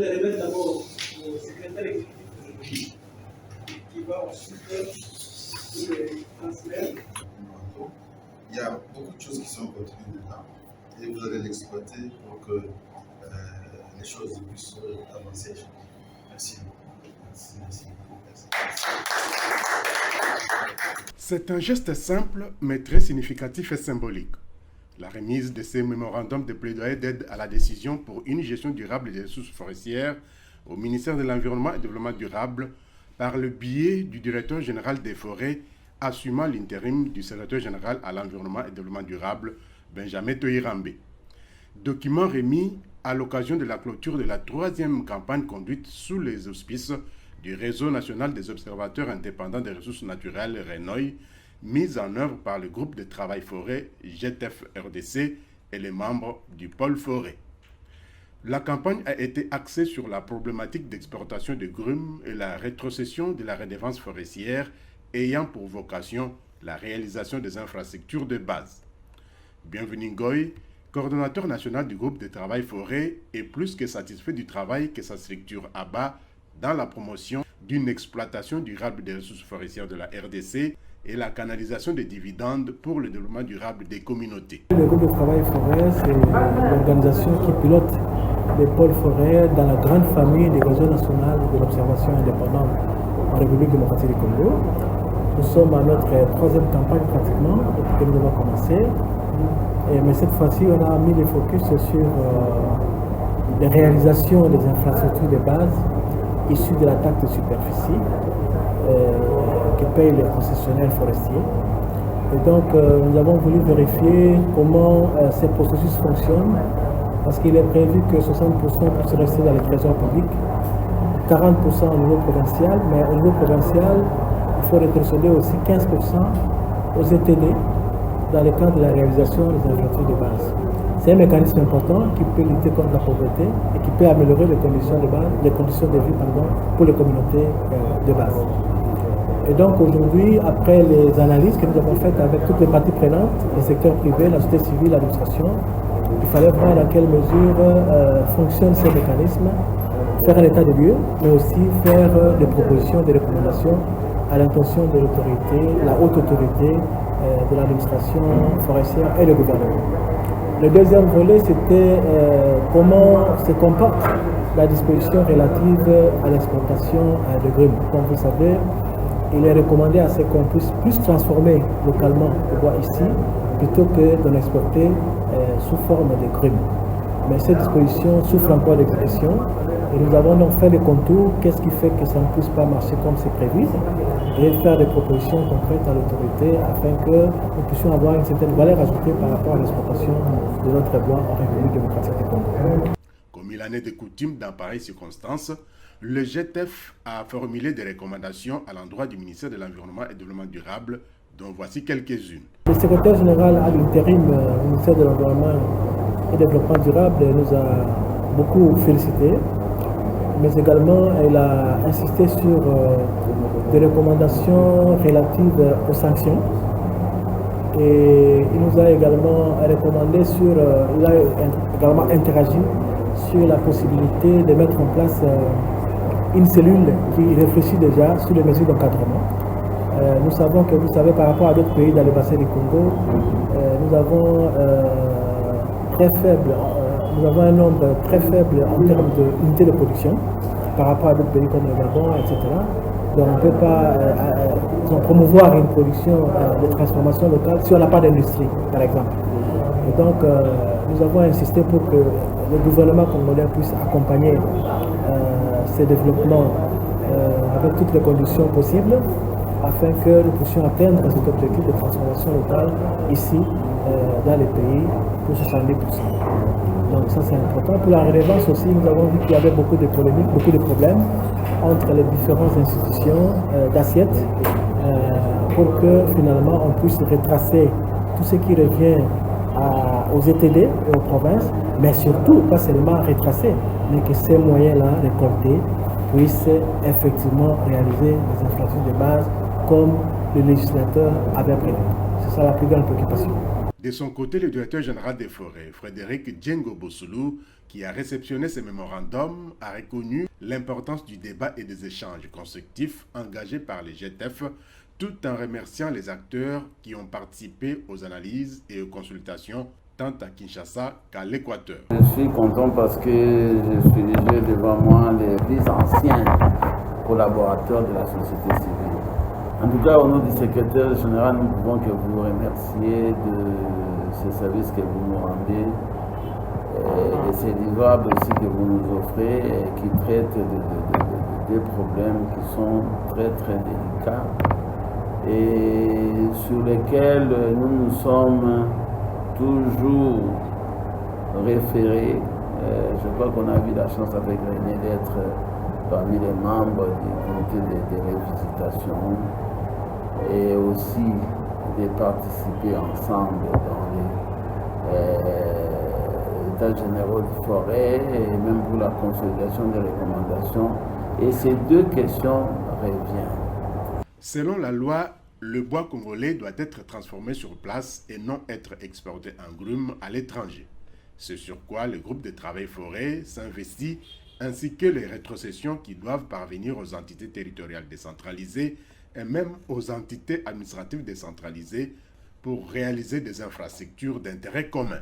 les remettre d'abord au secrétaire exécutif qui va ensuite les transmettre. Il y a beaucoup de choses qui sont contenues dedans et vous allez l'exploiter pour que les choses puissent avancer. Merci. Merci. C'est un geste simple mais très significatif et symbolique. La remise de ces mémorandums de plaidoyer d'aide à la décision pour une gestion durable des ressources forestières au ministère de l'Environnement et du Développement durable par le biais du directeur général des forêts assumant l'intérim du secrétaire général à l'Environnement et au Développement durable, Benjamin Tohirambe. Document remis à l'occasion de la clôture de la 3e campagne conduite sous les auspices du Réseau national des observateurs indépendants des ressources naturelles RENOI, mise en œuvre par le groupe de travail forêt GTF RDC et les membres du pôle forêt. La campagne a été axée sur la problématique d'exportation de grumes et la rétrocession de la redevance forestière ayant pour vocation la réalisation des infrastructures de base. Bienvenue Ngoy, coordonnateur national du groupe de travail forêt, est plus que satisfait du travail que sa structure abat dans la promotion d'une exploitation durable des ressources forestières de la RDC et la canalisation des dividendes pour le développement durable des communautés. Le groupe de travail forêt, c'est l'organisation qui pilote les pôles forêts dans la grande famille des réseaux nationaux de l'observation indépendante en République démocratique du Congo. Nous sommes à notre 3e campagne pratiquement, depuis que nous avons commencé. Mais cette fois-ci, on a mis le focus sur les réalisations des infrastructures de base issues de la taxe de superficie que payent les concessionnaires forestiers. Et donc, nous avons voulu vérifier comment ces processus fonctionnent, parce qu'il est prévu que 60% puissent rester dans les trésors publics, 40% au niveau provincial, mais au niveau provincial, il faut rétrocéder aussi 15% aux ETD dans le cadre de la réalisation des infrastructures de base. C'est un mécanisme important qui peut lutter contre la pauvreté et qui peut améliorer les conditions de base, les conditions de vie pour les communautés de base. Et donc aujourd'hui, après les analyses que nous avons faites avec toutes les parties prenantes, le secteur privé, la société civile, l'administration, il fallait voir dans quelle mesure fonctionnent ces mécanismes, faire un état de lieu, mais aussi faire des propositions, des recommandations à l'intention de l'autorité, la haute autorité de l'administration forestière et le gouvernement. Le deuxième volet, c'était comment se comporte la disposition relative à l'exportation de grumes. Comme vous savez, il est recommandé à ce qu'on puisse plus transformer localement le bois ici, plutôt que d'en exporter sous forme de grumes. Mais cette disposition souffre encore d'exécution et nous avons donc fait les contours, qu'est-ce qui fait que ça ne puisse pas marcher comme c'est prévu, et faire des propositions concrètes à l'autorité afin que nous puissions avoir une certaine valeur ajoutée par rapport à l'exportation de notre bois en République démocratique du Congo. Comme il en est de coutume dans pareilles circonstances, le GTF a formulé des recommandations à l'endroit du ministère de l'Environnement et du Développement durable, dont voici quelques-unes. Le secrétaire général à l'intérim du ministère de l'Environnement et du Développement durable nous a beaucoup félicité, mais également elle a insisté sur des recommandations relatives aux sanctions. Et il nous a également recommandé il a également interagi sur la possibilité de mettre en place une cellule qui réfléchit déjà sur les mesures d'encadrement. Nous savons que, vous savez, par rapport à d'autres pays dans le bassin du Congo, nous avons un nombre très faible en termes d'unités de production par rapport à d'autres pays comme le Gabon, etc. Donc on ne peut pas promouvoir une production de transformation locale si on n'a pas d'industrie, par exemple. Et donc nous avons insisté pour que le gouvernement congolais puisse accompagner ces développements avec toutes les conditions possibles afin que nous puissions atteindre cet objectif de transformation locale ici dans les pays pour 70%. Donc ça c'est important. Pour la relevance aussi, nous avons vu qu'il y avait beaucoup de polémiques, beaucoup de problèmes entre les différentes institutions d'assiettes pour que finalement on puisse retracer tout ce qui revient aux ETD et aux provinces, mais surtout pas seulement retracer, mais que ces moyens-là récoltés puissent effectivement réaliser des infrastructures de base comme le législateur avait prévu. C'est ça la plus grande préoccupation. De son côté, le directeur général des forêts, Frédéric Djengo Bossoulou, qui a réceptionné ce mémorandum, a reconnu l'importance du débat et des échanges constructifs engagés par les GTF, tout en remerciant les acteurs qui ont participé aux analyses et aux consultations tant à Kinshasa qu'à l'Équateur. Je suis content parce que je suis déjà devant moi les plus anciens collaborateurs de la société civile. En tout cas, au nom du secrétaire général, nous pouvons que vous remercier de ce service que vous nous rendez et ces livrables aussi que vous nous offrez et qui traitent des problèmes qui sont très très délicats et sur lesquels nous nous sommes toujours référés. Je crois qu'on a eu la chance avec René d'être parmi les membres du comité de révisitation et aussi de participer ensemble dans les états généraux de forêt et même pour la consolidation des recommandations. Et ces deux questions reviennent. Selon la loi, le bois congolais doit être transformé sur place et non être exporté en grumes à l'étranger. C'est sur quoi le groupe de travail forêt s'investit, ainsi que les rétrocessions qui doivent parvenir aux entités territoriales décentralisées et même aux entités administratives décentralisées pour réaliser des infrastructures d'intérêt commun.